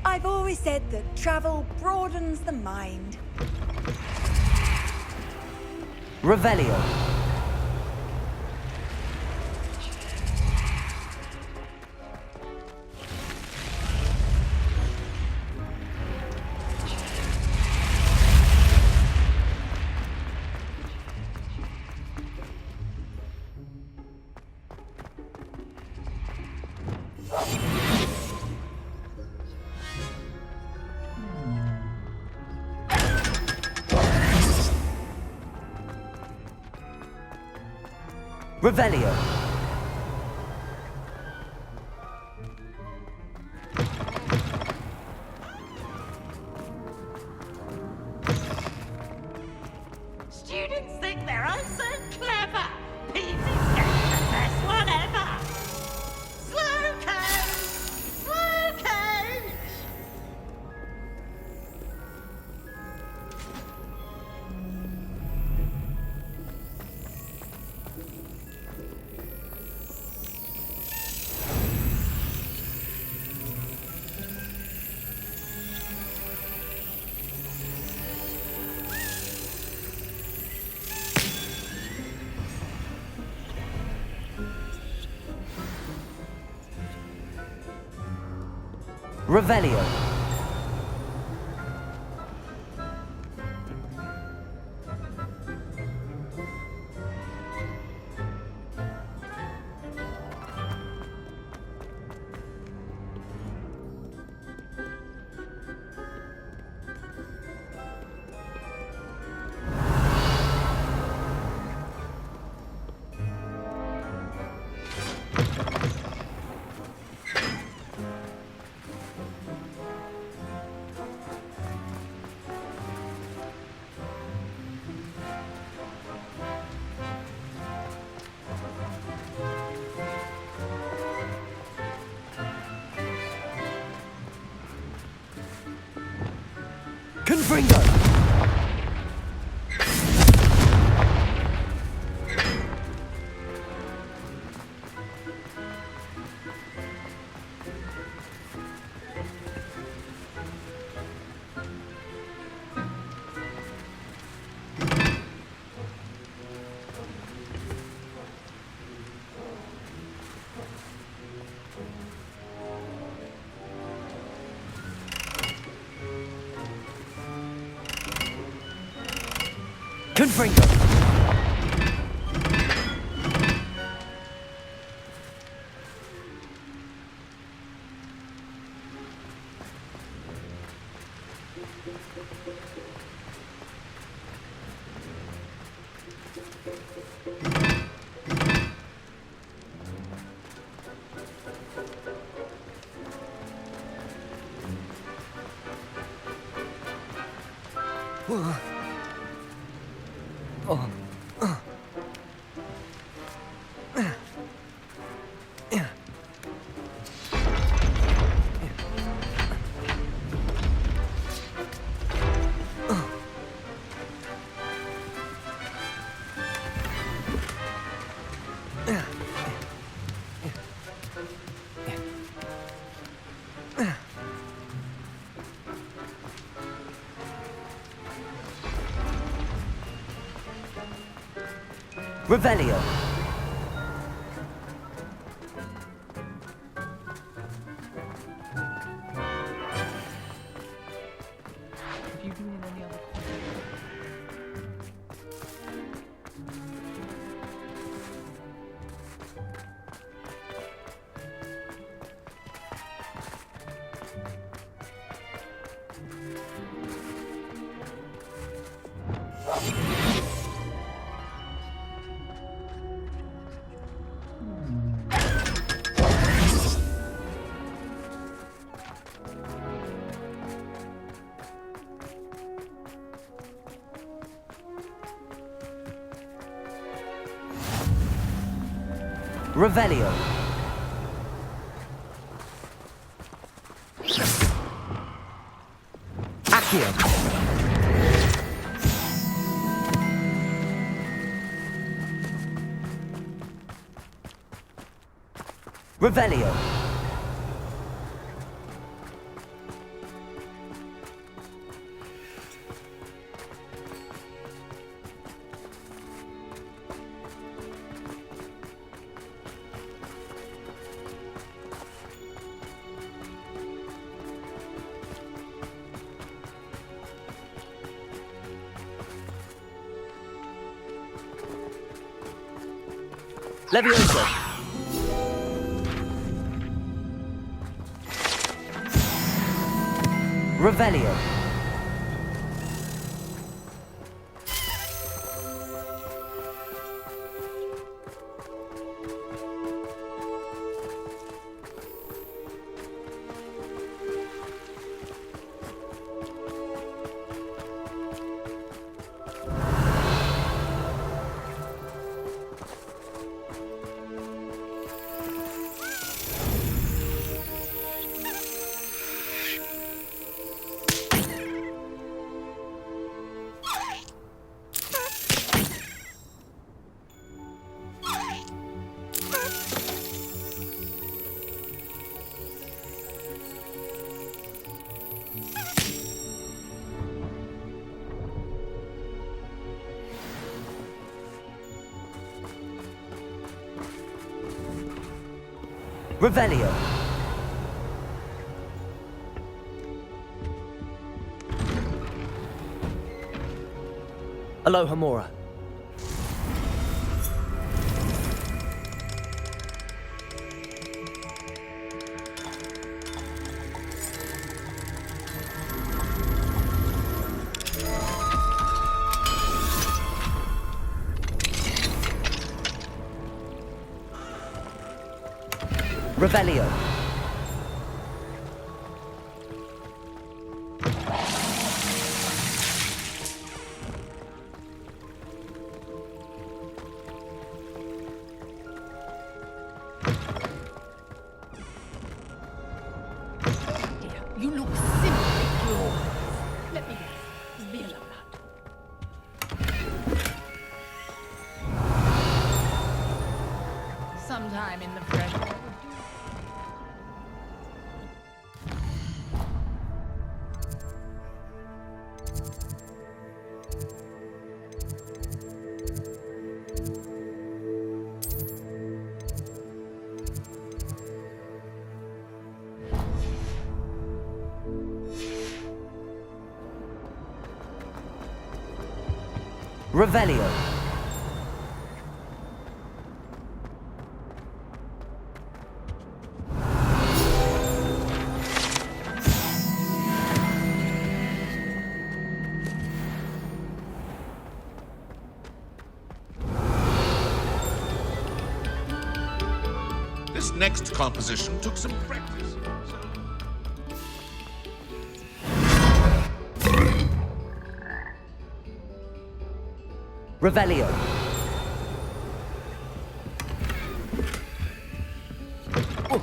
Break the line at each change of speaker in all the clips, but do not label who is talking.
I've always said that travel broadens the mind.
Revelio. Revelio.
Students think they're oh so clever. PV's getting the best one ever. Slow coach! Slow coach!
Revelio. Confringo! Confringo! Revelio.
If you do it in any other corner.
Revelio. Accio. Revelio. Levioso. Revelio. Revelio. Alohomora. Revelio.
Dear, you look simply glorious. Let me guess. Be alone. Sometime in the fresh air would do.
Revelio.
This next composition took some practice.
Revelio. Oh.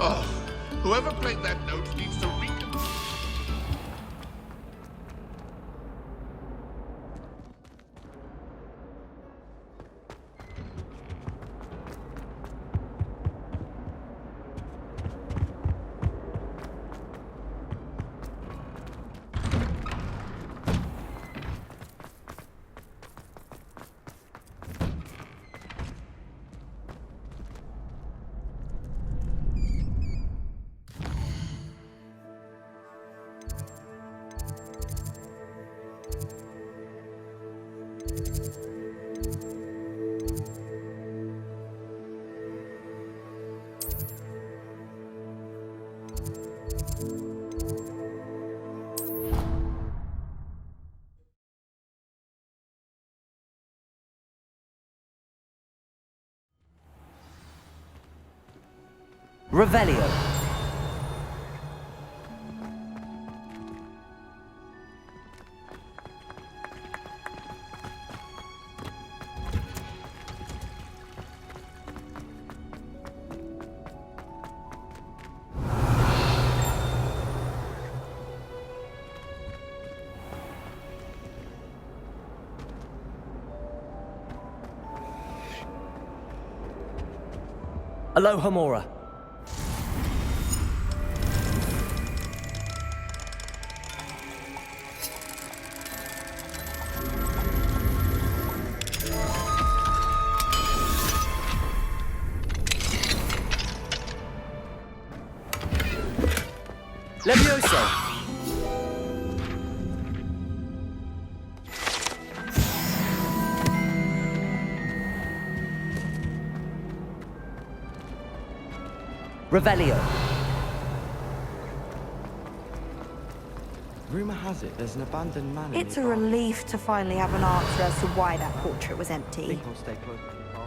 Oh, whoever played that note needs to
Revelio. Alohomora. Levioso. Revelio.
Rumour has it there's an abandoned manor.
It's a relief to finally have an answer as to why that portrait was
I
empty.
think I'll stay close to the castle.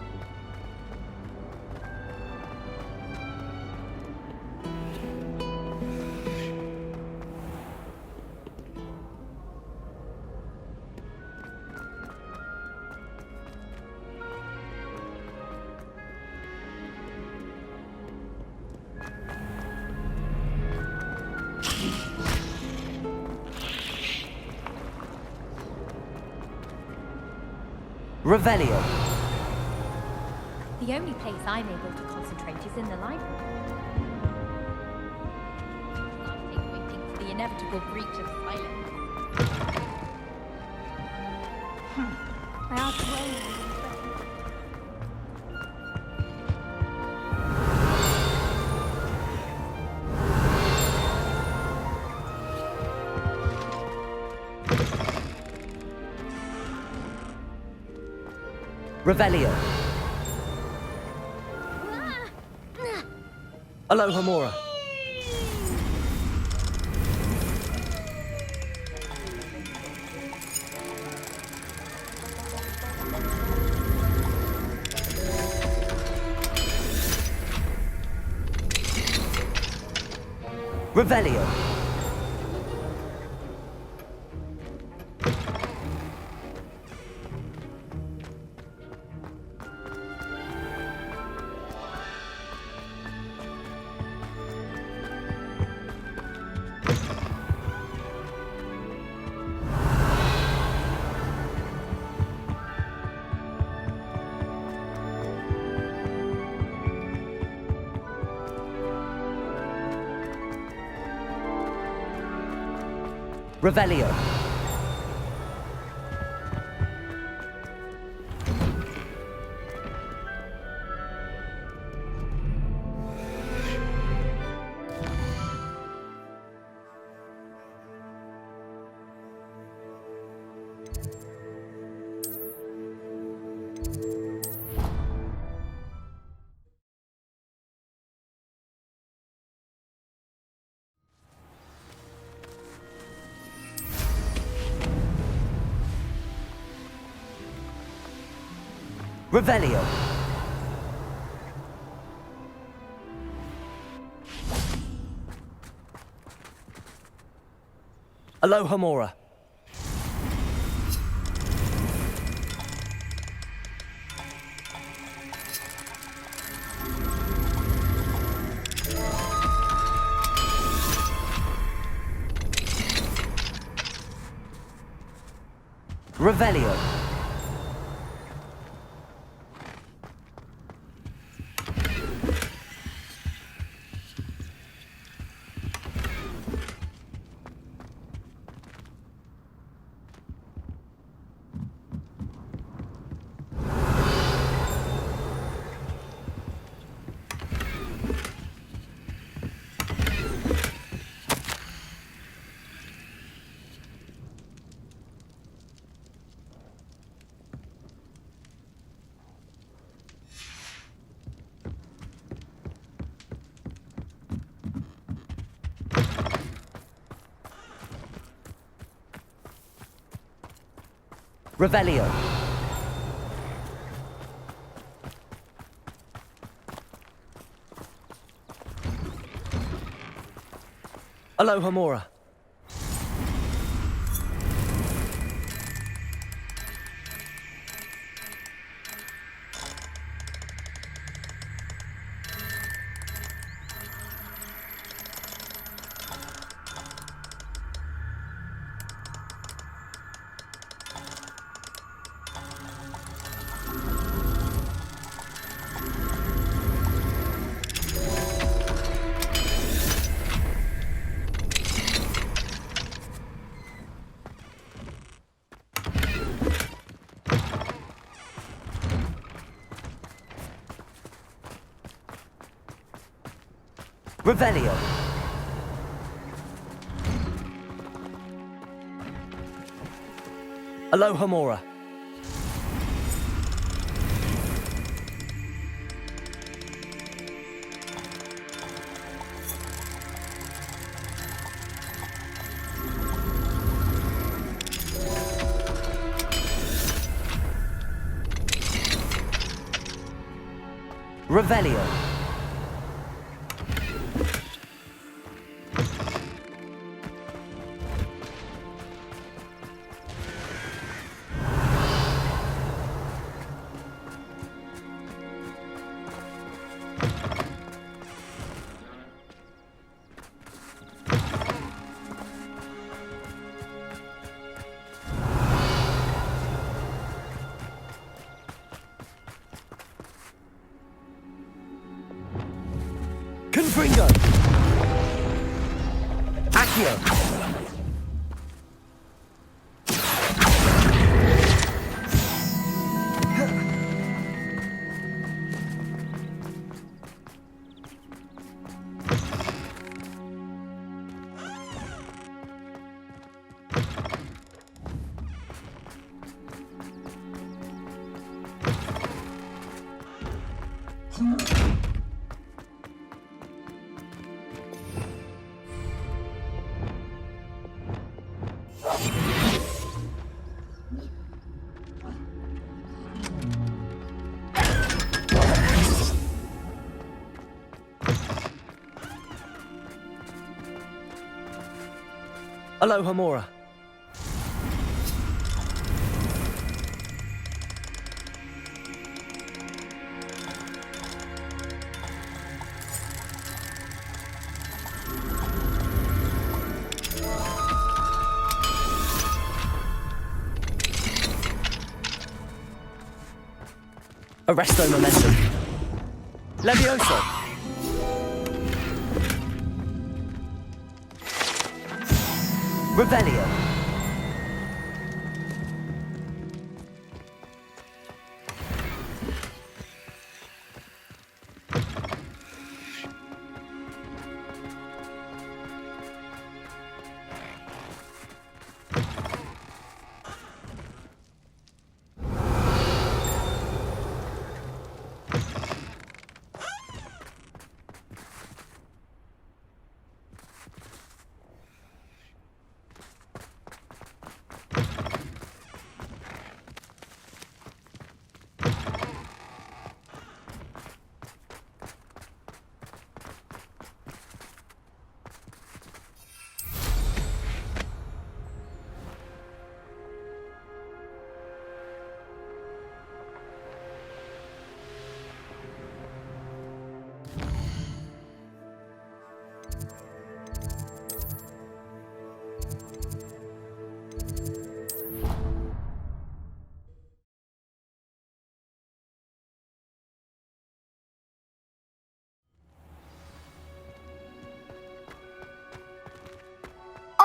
Revelio.
The only place I'm able to concentrate is in the library. Nothing waiting for the inevitable breach of silence.
I asked Rowling.
Revelio. Alohomora. Revelio. Revelio. Revelio. Alohomora. Revelio. Revelio. Alohomora. Revelio. Alohomora. Revelio. Confringo! Accio! Alohomora. Arresto momentum. Levioso. Revelio.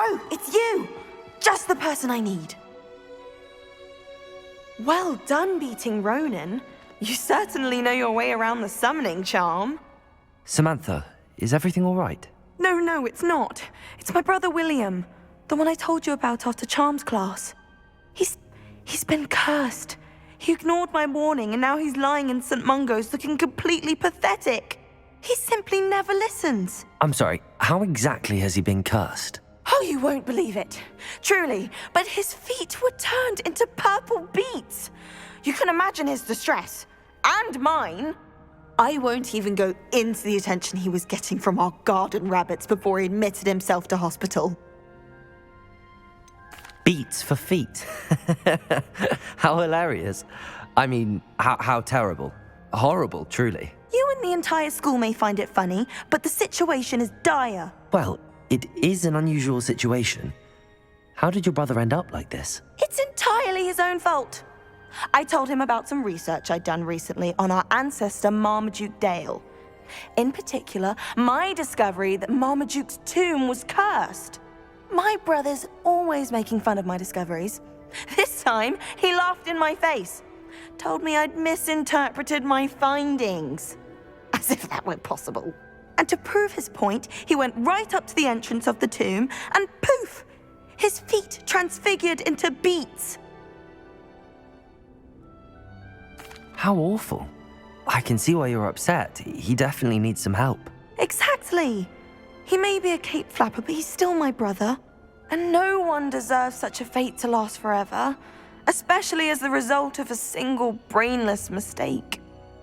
Oh, it's you! Just the person I need. Well done beating Ronan. You certainly know your way around the summoning charm.
Samantha, is everything all right?
No, it's not. It's my brother William. The one I told you about after Charms class. He's been cursed. He ignored my warning and now he's lying in St. Mungo's looking completely pathetic. He simply never listens.
I'm sorry, how exactly has he been cursed?
Oh, you won't believe it. Truly, but his feet were turned into purple beets. You can imagine his distress. And mine. I won't even go into the attention he was getting from our garden rabbits before he admitted himself to hospital.
Beats for feet. How hilarious. I mean, how terrible. Horrible, truly.
You and the entire school may find it funny, but the situation is dire.
Well, it is an unusual situation. How did your brother end up like this?
It's entirely his own fault. I told him about some research I'd done recently on our ancestor Marmaduke Dale. In particular, my discovery that Marmaduke's tomb was cursed. My brother's always making fun of my discoveries. This time, he laughed in my face. Told me I'd misinterpreted my findings. As if that were possible. And to prove his point, he went right up to the entrance of the tomb and poof! His feet transfigured into beets.
How awful. I can see why you're upset. He definitely needs some help.
Exactly. He may be a cape flapper, but he's still my brother. And no one deserves such a fate to last forever, especially as the result of a single brainless mistake.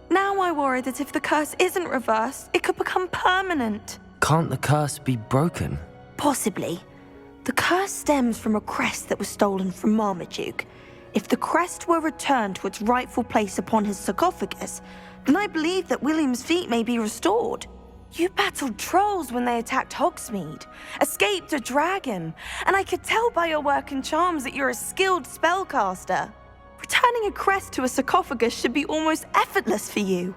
Now I worry that if the curse isn't reversed, it could become permanent.
Can't the curse be broken?
Possibly. The curse stems from a crest that was stolen from Marmaduke. If the crest were returned to its rightful place upon his sarcophagus, then I believe that William's feet may be restored. You battled trolls when they attacked Hogsmeade, escaped a dragon, and I could tell by your work and charms that you're a skilled spellcaster. Returning a crest to a sarcophagus should be almost effortless for you.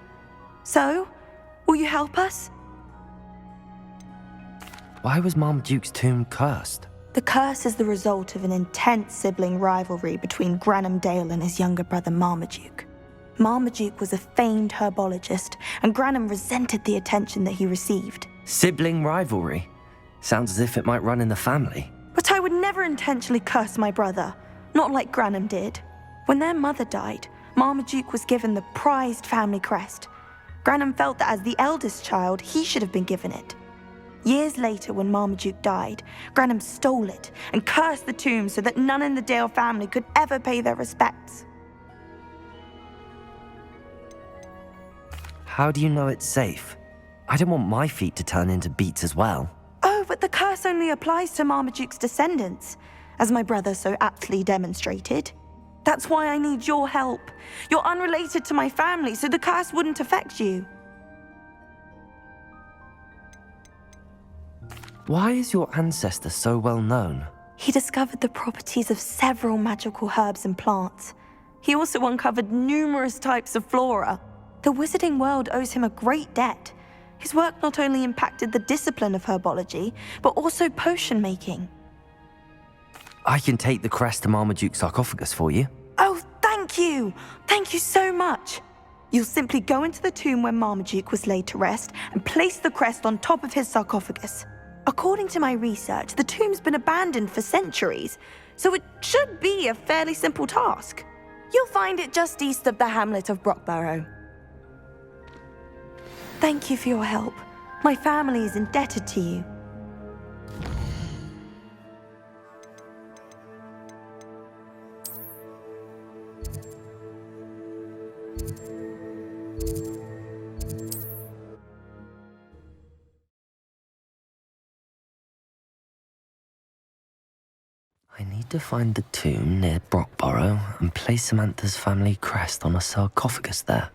So, will you help us?
Why was Marmaduke's tomb cursed?
The curse is the result of an intense sibling rivalry between Granham Dale and his younger brother Marmaduke. Marmaduke was a famed herbologist, and Granham resented the attention that he received.
Sibling rivalry? Sounds as if it might run in the family.
But I would never intentionally curse my brother, not like Granham did. When their mother died, Marmaduke was given the prized family crest. Granham felt that as the eldest child, he should have been given it. Years later, when Marmaduke died, Granham stole it and cursed the tomb so that none in the Dale family could ever pay their respects.
How do you know it's safe? I don't want my feet to turn into beets as well.
Oh, but the curse only applies to Marmaduke's descendants, as my brother so aptly demonstrated. That's why I need your help. You're unrelated to my family, so the curse wouldn't affect you.
Why is your ancestor so well known?
He discovered the properties of several magical herbs and plants. He also uncovered numerous types of flora. The wizarding world owes him a great debt. His work not only impacted the discipline of herbology, but also potion making.
I can take the crest to Marmaduke's sarcophagus for you.
Oh, thank you! Thank you so much! You'll simply go into the tomb where Marmaduke was laid to rest and place the crest on top of his sarcophagus. According to my research, the tomb's been abandoned for centuries, so it should be a fairly simple task. You'll find it just east of the hamlet of Brockborough. Thank you for your help. My family is indebted to you.
I need to find the tomb near Brockborough and place Samantha's family crest on a sarcophagus there.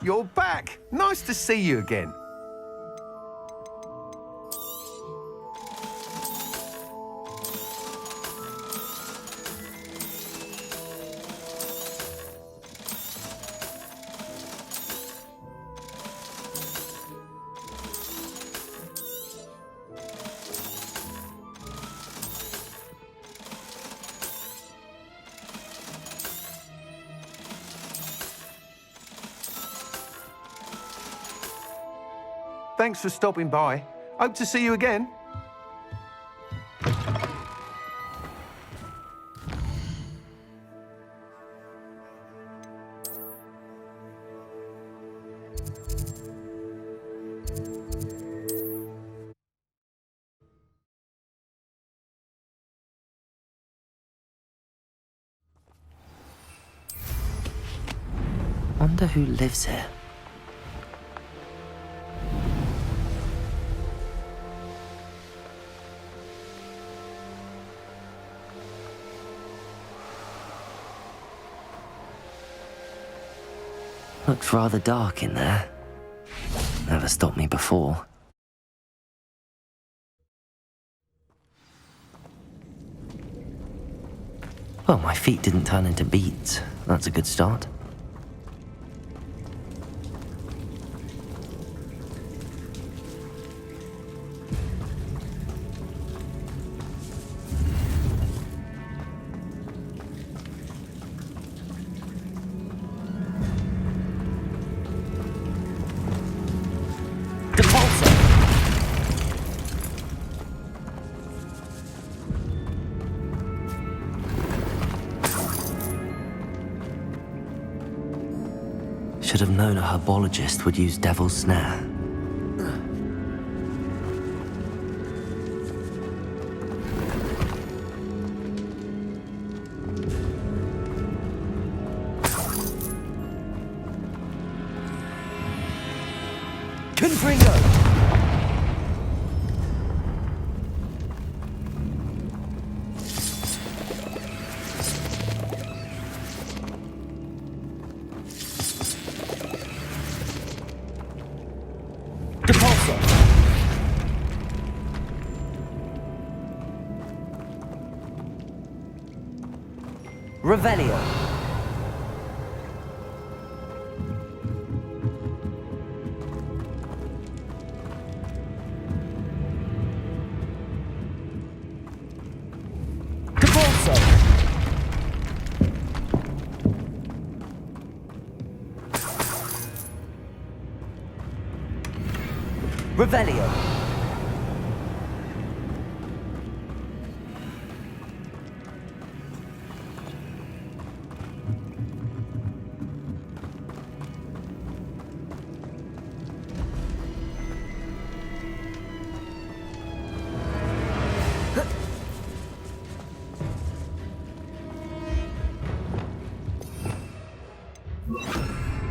You're back! Nice to see you again. Thanks for stopping by. Hope to see you again.
wonder who lives here. Looks rather dark in there. Never stopped me before. Well, my feet didn't turn into beads. That's a good start. Should have known a herbologist would use Devil's Snare. Confringo! Revelio. Cabalso. Revelio.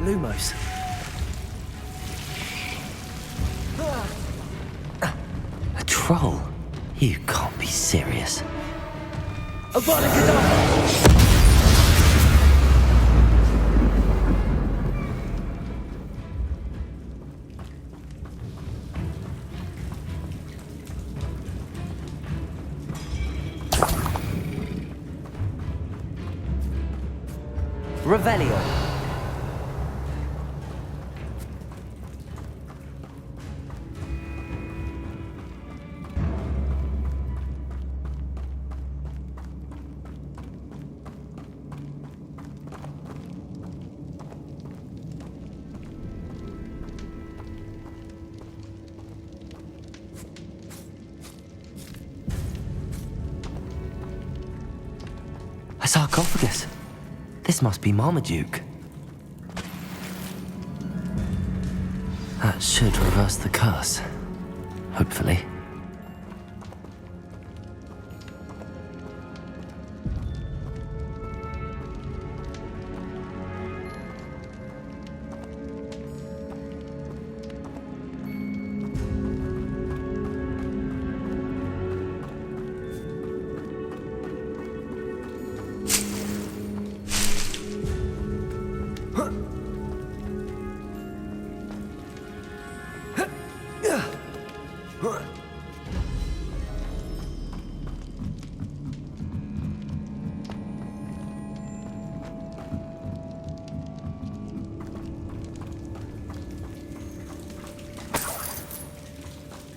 Lumos. A troll? You can't be serious. Avada Kedavra! Revelio. A sarcophagus. This must be Marmaduke. That should reverse the curse. Hopefully.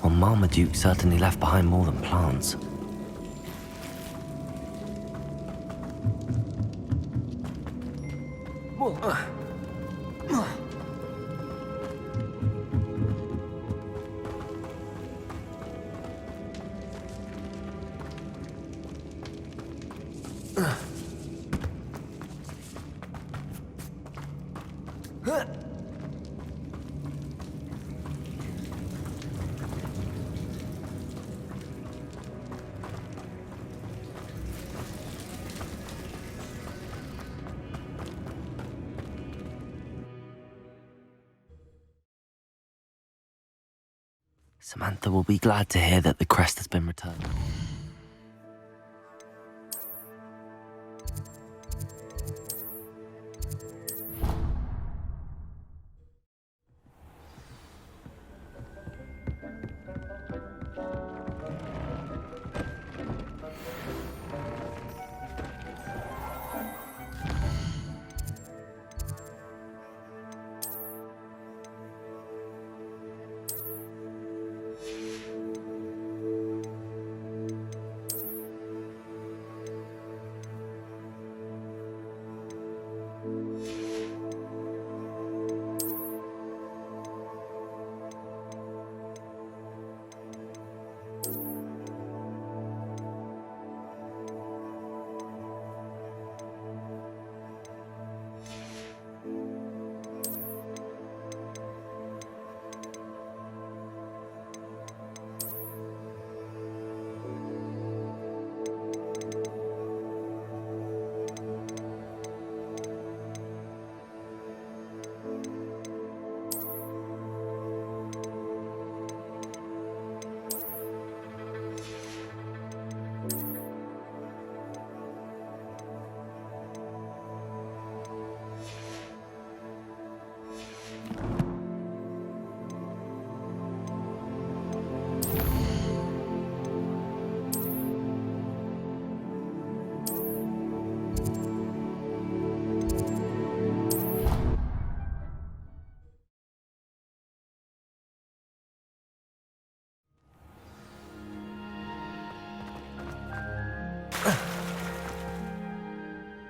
Well, Marmaduke certainly left behind more than plants. Samantha will be glad to hear that the crest has been returned.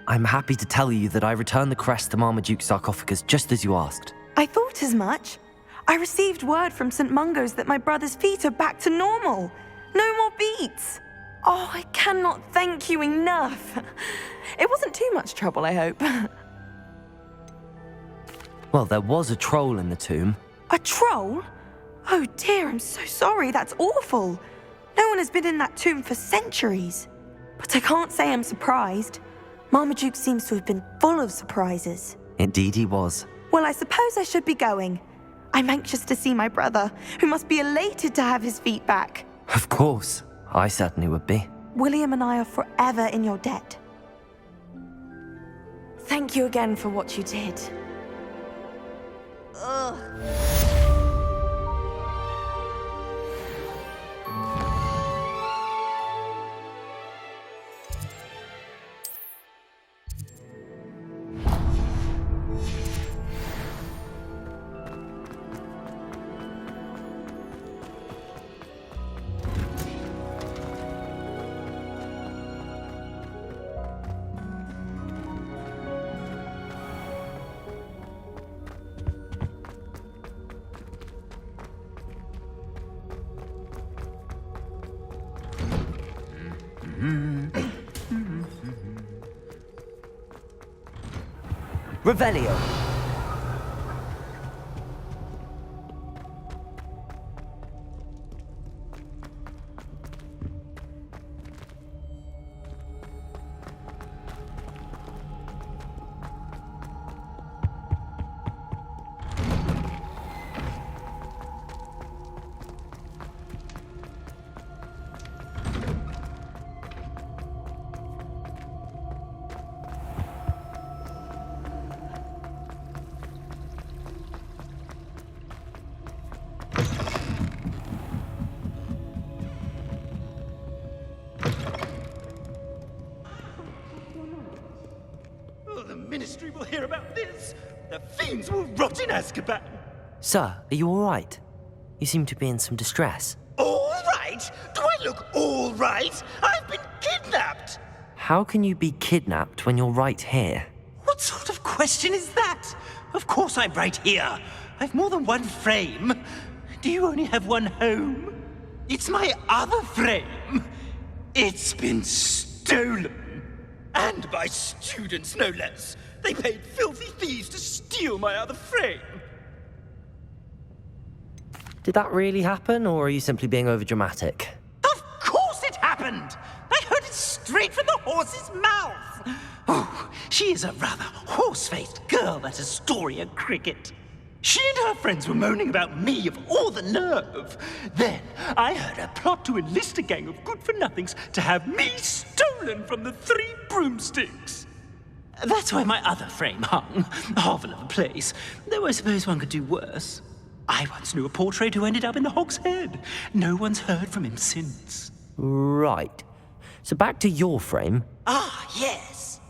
I'm happy to tell you that I returned the crest to Marmaduke's sarcophagus just as you asked.
I thought as much. I received word from St. Mungo's that my brother's feet are back to normal. No more beats. Oh, I cannot thank you enough. It wasn't too much trouble, I hope.
Well, there was a troll in the tomb.
A troll? Oh dear, I'm so sorry. That's awful. No one has been in that tomb for centuries. But I can't say I'm surprised. Marmaduke seems to have been full of surprises.
Indeed he was.
Well, I suppose I should be going. I'm anxious to see my brother, who must be elated to have his feet back.
Of course. I certainly would be.
William and I are forever in your debt. Thank you again for what you did. Ugh.
Revelio.
The Ministry will hear about this. The fiends will rot in Azkaban.
Sir, are you all right? You seem to be in some distress.
All right? Do I look all right? I've been kidnapped.
How can you be kidnapped when you're right here?
What sort of question is that? Of course I'm right here. I've more than one frame. Do you only have one home? It's my other frame. It's been stolen. And by students, no less. They paid filthy thieves to steal my other frame.
Did that really happen, or are you simply being overdramatic?
Of course it happened! I heard it straight from the horse's mouth! Oh, she is a rather horse-faced girl, that Astoria Cricket. She and her friends were moaning about me of all the nerve. Then I heard her plot to enlist a gang of good-for-nothings to have me stolen from the Three Broomsticks. That's where my other frame hung, a hovel of a place, though I suppose one could do worse. I once knew a portrait who ended up in the Hog's Head. No one's heard from him since.
Right. So back to your frame.
Ah, yes.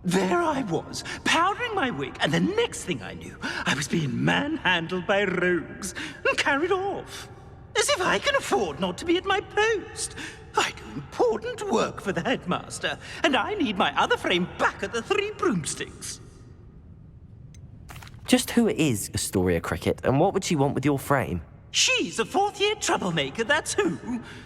There I was, powdering my wig, and the next thing I knew, I was being manhandled by rogues and carried off. As if I can afford not to be at my post. I do important work for the headmaster, and I need my other frame back at the Three Broomsticks.
Just who is Astoria Cricket, and what would she want with your frame?
She's a fourth-year troublemaker, that's who.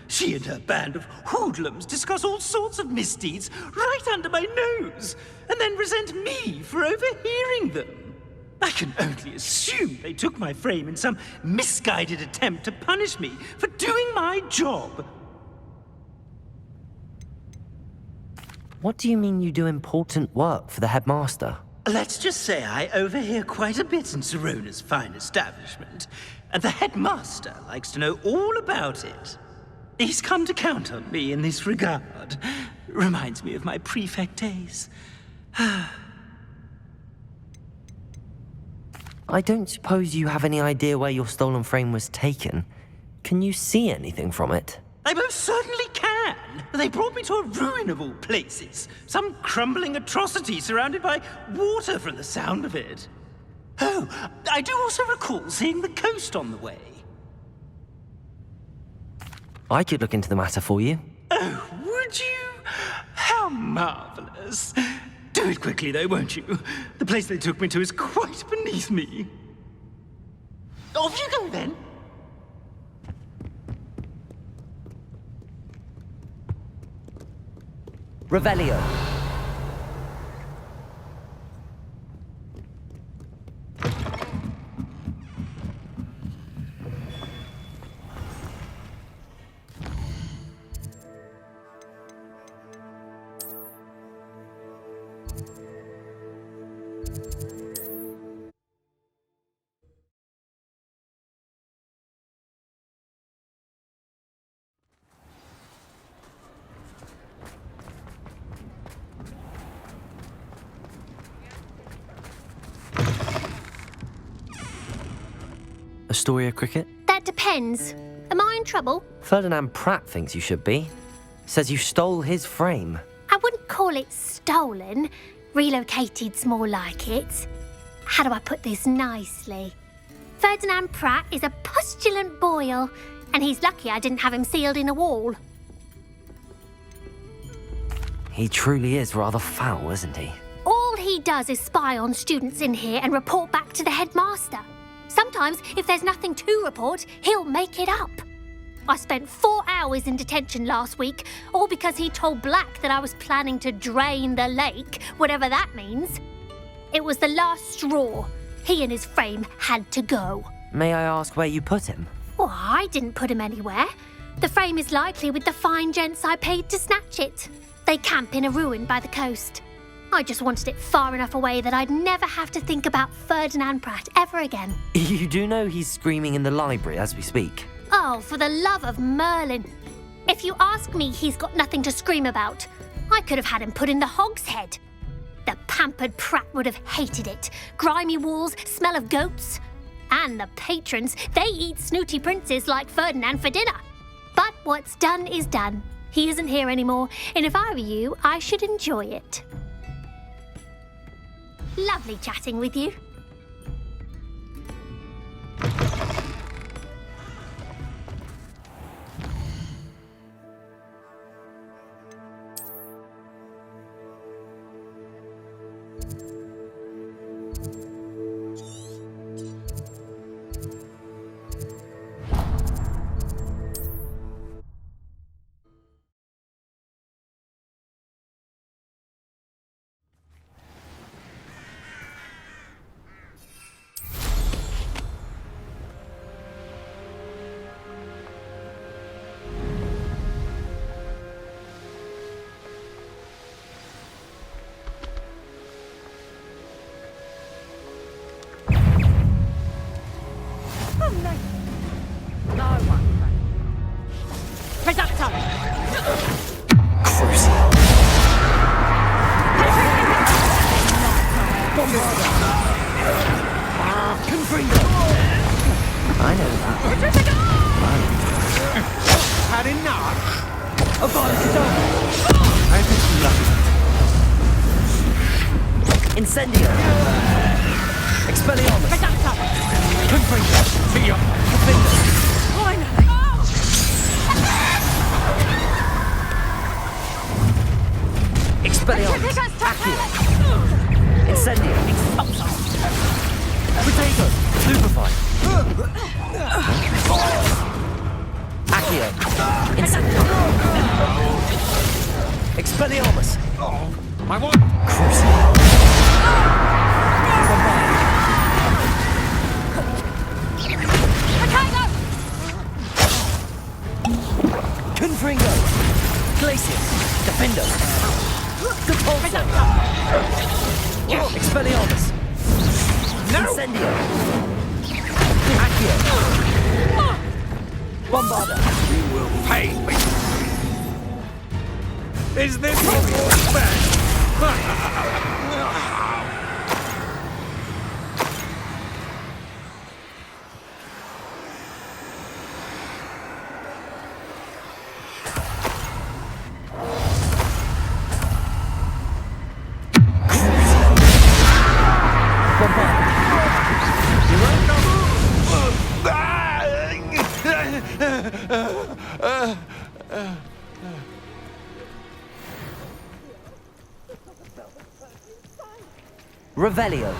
She and her band of hoodlums discuss all sorts of misdeeds right under my nose, and then resent me for overhearing them. I can only assume they took my frame in some misguided attempt to punish me for doing my job.
What do you mean you do important work for the headmaster?
Let's just say I overhear quite a bit in Serona's fine establishment, and the headmaster likes to know all about it. He's come to count on me in this regard. Reminds me of my prefect days.
I don't suppose you have any idea where your stolen frame was taken. Can you see anything from it?
I most certainly can. They brought me to a ruin of all places. Some crumbling atrocity surrounded by water from the sound of it. Oh, I do also recall seeing the coast on the way.
I could look into the matter for you.
Oh, would you? How marvelous. Do it quickly, though, won't you? The place they took me to is quite beneath me. Off you go, then.
Revelio. Astoria Cricket?
That depends. Am I in trouble?
Ferdinand Pratt thinks you should be. Says you stole his frame.
I wouldn't call it stolen. Relocated's more like it. How do I put this nicely? Ferdinand Pratt is a postulant boil, and he's lucky I didn't have him sealed in a wall.
He truly is rather foul, isn't he?
All he does is spy on students in here and report back to the headmaster. Sometimes, if there's nothing to report, he'll make it up. I spent 4 hours in detention last week, all because he told Black that I was planning to drain the lake, whatever that means. It was the last straw. He and his frame had to go.
May I ask where you put him?
Well, I didn't put him anywhere. The frame is likely with the fine gents I paid to snatch it. They camp in a ruin by the coast. I just wanted it far enough away that I'd never have to think about Ferdinand Pratt ever again.
You do know he's screaming in the library as we speak.
Oh, for the love of Merlin. If you ask me, he's got nothing to scream about. I could have had him put in the Hog's Head. The pampered Pratt would have hated it. Grimy walls, smell of goats. And the patrons, they eat snooty princes like Ferdinand for dinner. But what's done is done. He isn't here anymore, and if I were you, I should enjoy it. Lovely chatting with you.
had enough?
Incendio! Expelliarmus!
Reductor!
Confringo!
Finally!
Expelliarmus! Accio! Incendio! Potato! Stupefy! Accio! Incendio! Expelliarmus!
My what?
Confringo! Glacius! Defender! Depulso! Expelliarmus!
No!
Incendio! Accio! Bombarda!
You will pay me. Is this what you expect?
Revelio.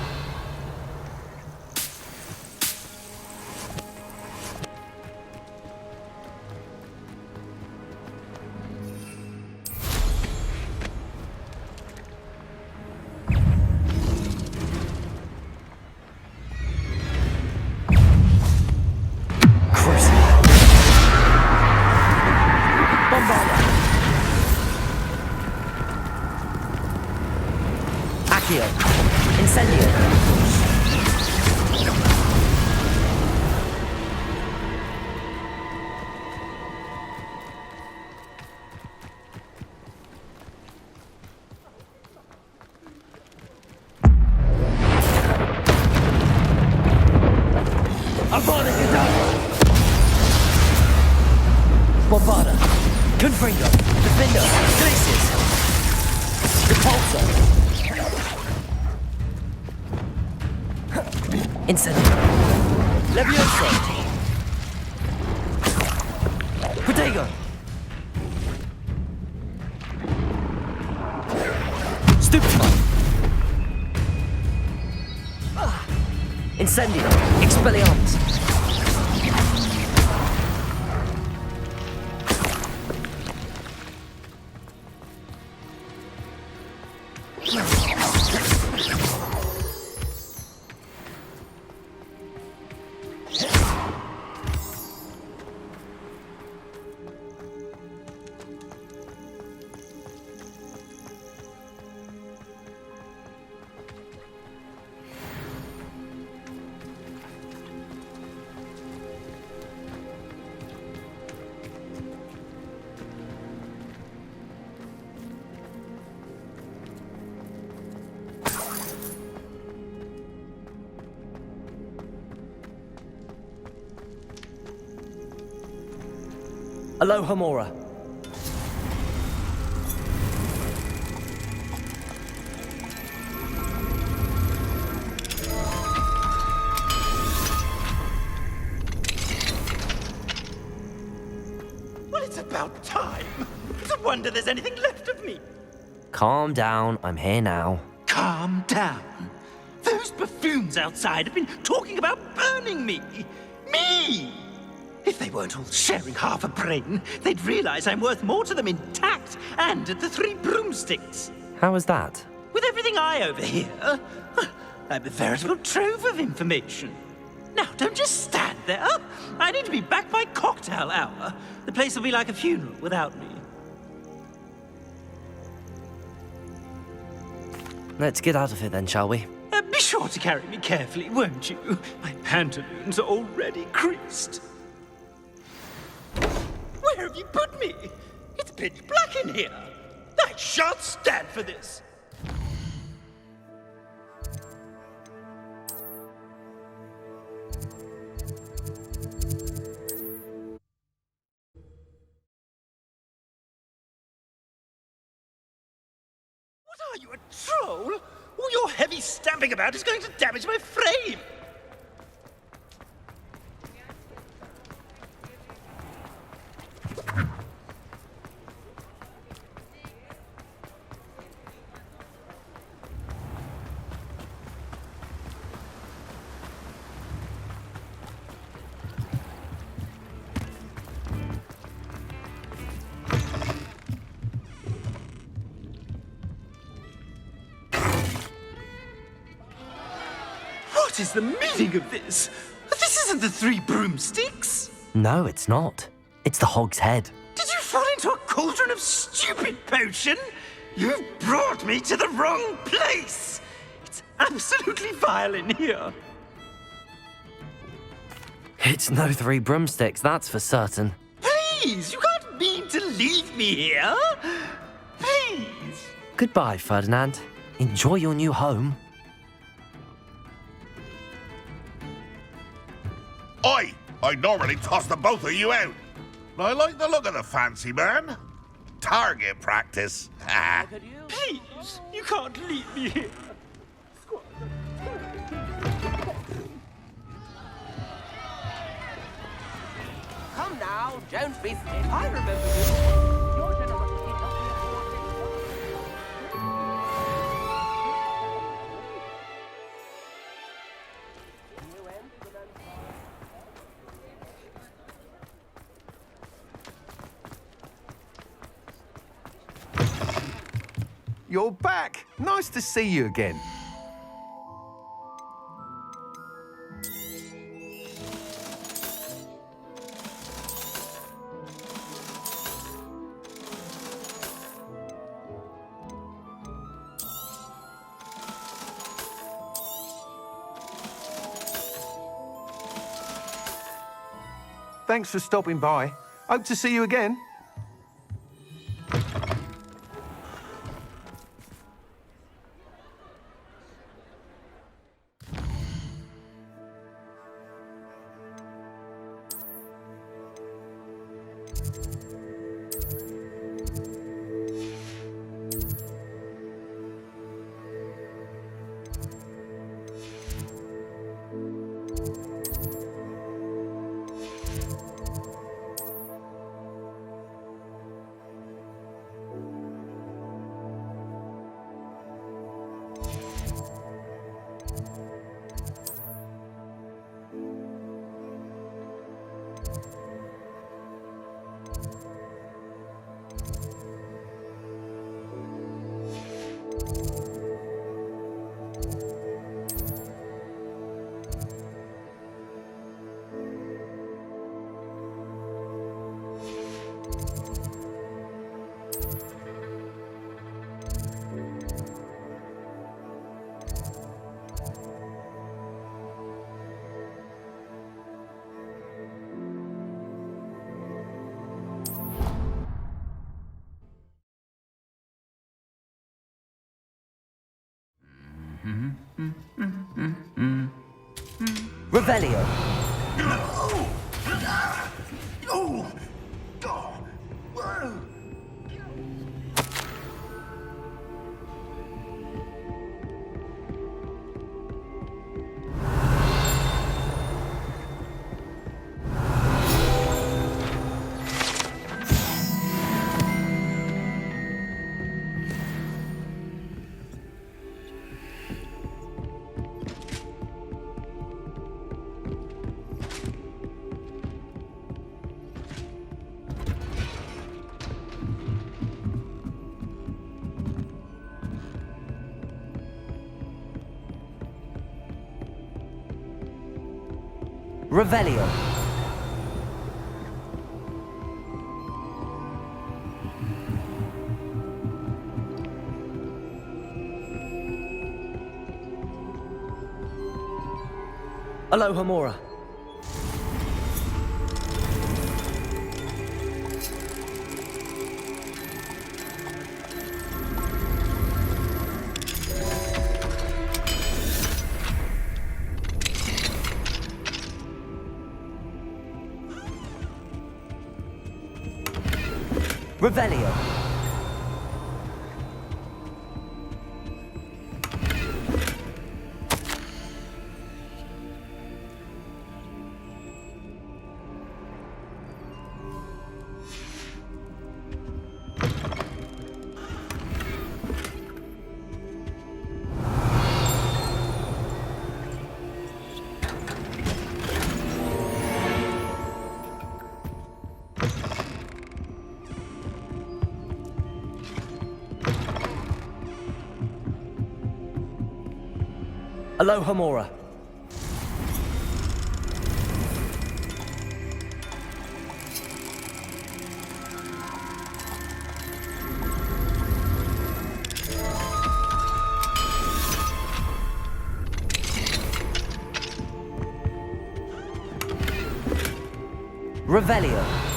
Accio. Incendio. Bombarda. Confringo. Defender. Glacius. Depulso. Incendio. Levioso. Protego. Stupefy. Incendio. Expelliarmus. Aloha Mora.
Well, it's about time. It's a wonder there's anything left of me.
Calm down, I'm here now.
Calm down. Those buffoons outside have been talking about burning me. Me! If they weren't all sharing half a brain, they'd realize I'm worth more to them intact and at the Three Broomsticks.
How was that?
With everything I overhear, I'm a veritable trove of information. Now, don't just stand there. I need to be back by cocktail hour. The place will be like a funeral without me.
Let's get out of here then, shall we?
Be sure to carry me carefully, won't you? My pantaloons are already creased. Where have you put me? It's pitch black in here. I shan't stand for this. Are you a troll? All your heavy stamping about is going to damage my frame! What is the meaning of this? This isn't the Three Broomsticks!
No, it's not. It's the Hog's Head.
Did you fall into a cauldron of stupid potion? You've brought me to the wrong place! It's absolutely vile in here.
It's no Three Broomsticks, that's for certain.
Please, you can't mean to leave me here. Please.
Goodbye, Ferdinand. Enjoy your new home.
I'd normally toss the both of you out. I like the look of the fancy man. Target practice.
Please, you can't leave me here.
Come now, don't be stiff. I remember you. Your generosity
You're back. Nice to see you again. Thanks for stopping by. Hope to see you again.
Revelio. Revelio. Aloha Mora. Revelio. Aloha Mora. Revelio.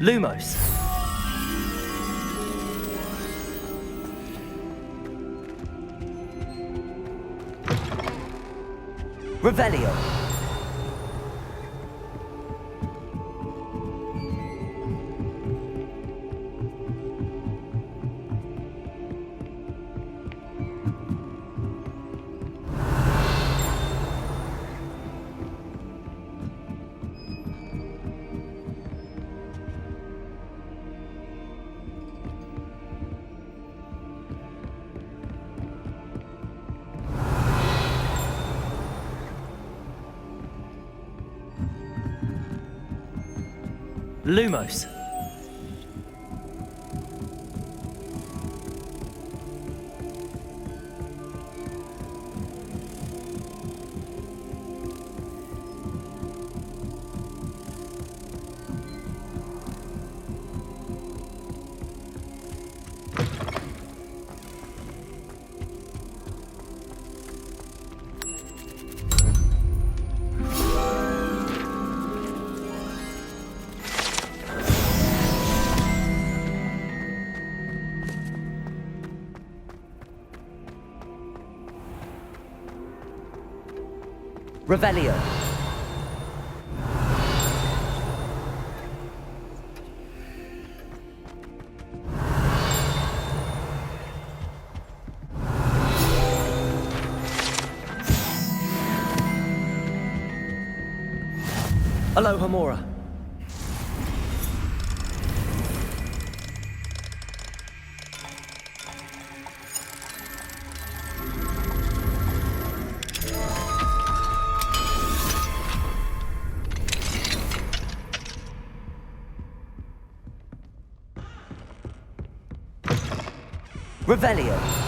Lumos. Revelio. Lumos. Revelio. Aloha Mora. Revelio.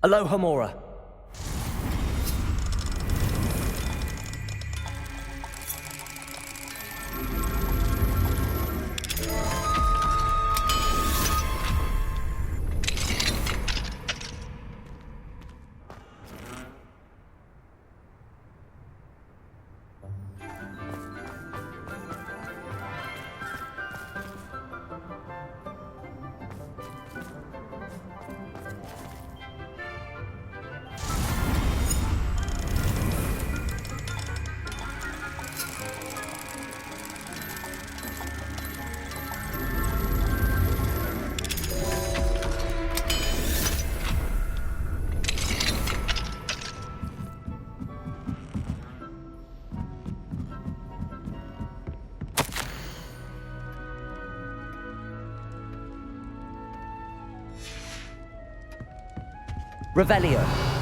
Aloha Mora. Revelio.